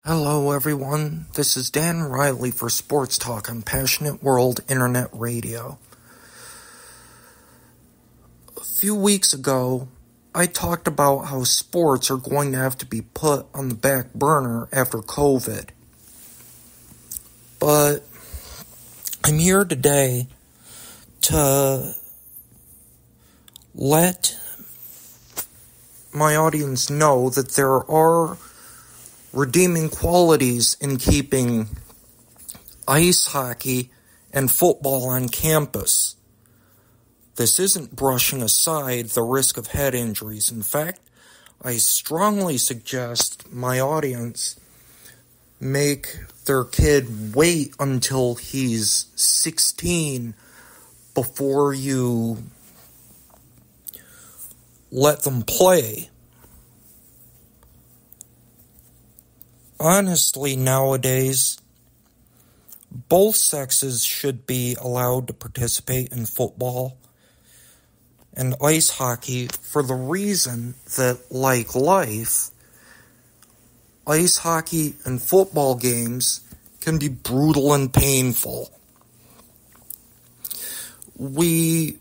Hello everyone, this is Dan Riley for Sports Talk on Passionate World Internet Radio. A few weeks ago, I talked about how sports are going to have to be put on the back burner after COVID. But I'm here today to let my audience know that there are redeeming qualities in keeping ice hockey and football on campus. This isn't brushing aside the risk of head injuries. In fact, I strongly suggest my audience make their kid wait until he's 16 before you let them play. Honestly, nowadays, both sexes should be allowed to participate in football and ice hockey for the reason that, like life, ice hockey and football games can be brutal and painful. We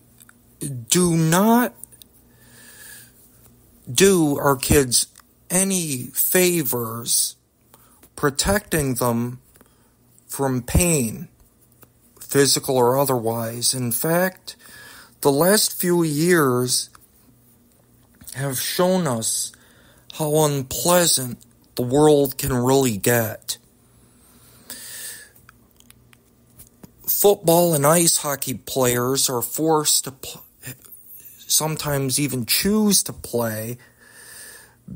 do not do our kids any favors protecting them from pain, physical or otherwise. In fact, the last few years have shown us how unpleasant the world can really get. Football and ice hockey players are forced to sometimes even choose to play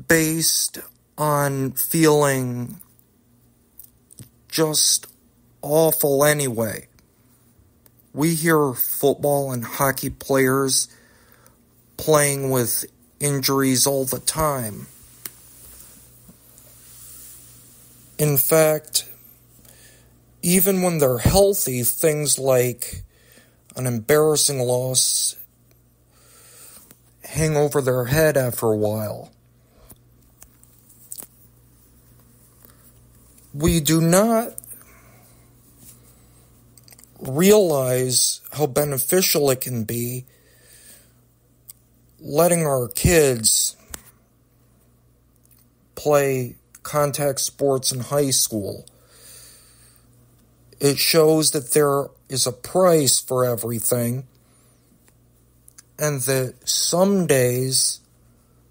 based on feeling just awful anyway. We hear football and hockey players playing with injuries all the time. In fact, even when they're healthy, things like an embarrassing loss hang over their head after a while. We do not realize how beneficial it can be letting our kids play contact sports in high school. It shows that there is a price for everything, and that some days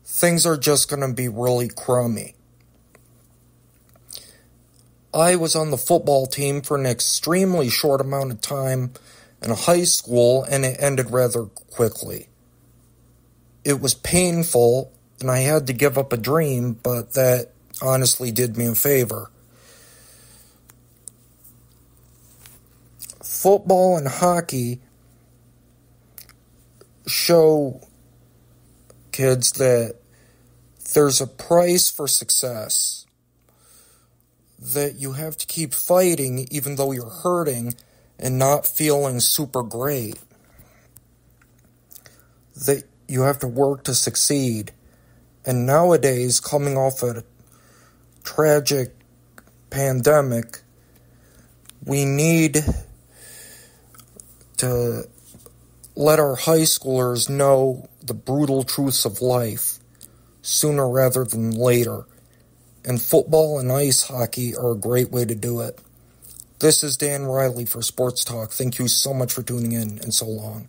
things are just going to be really crummy. I was on the football team for an extremely short amount of time in high school, and it ended rather quickly. It was painful, and I had to give up a dream, but that honestly did me a favor. Football and hockey show kids that there's a price for success, that you have to keep fighting even though you're hurting and not feeling super great, that you have to work to succeed. And nowadays, coming off a tragic pandemic, we need to let our high schoolers know the brutal truths of life sooner rather than later. And football and ice hockey are a great way to do it. This is Dan Riley for Sports Talk. Thank you so much for tuning in, and so long.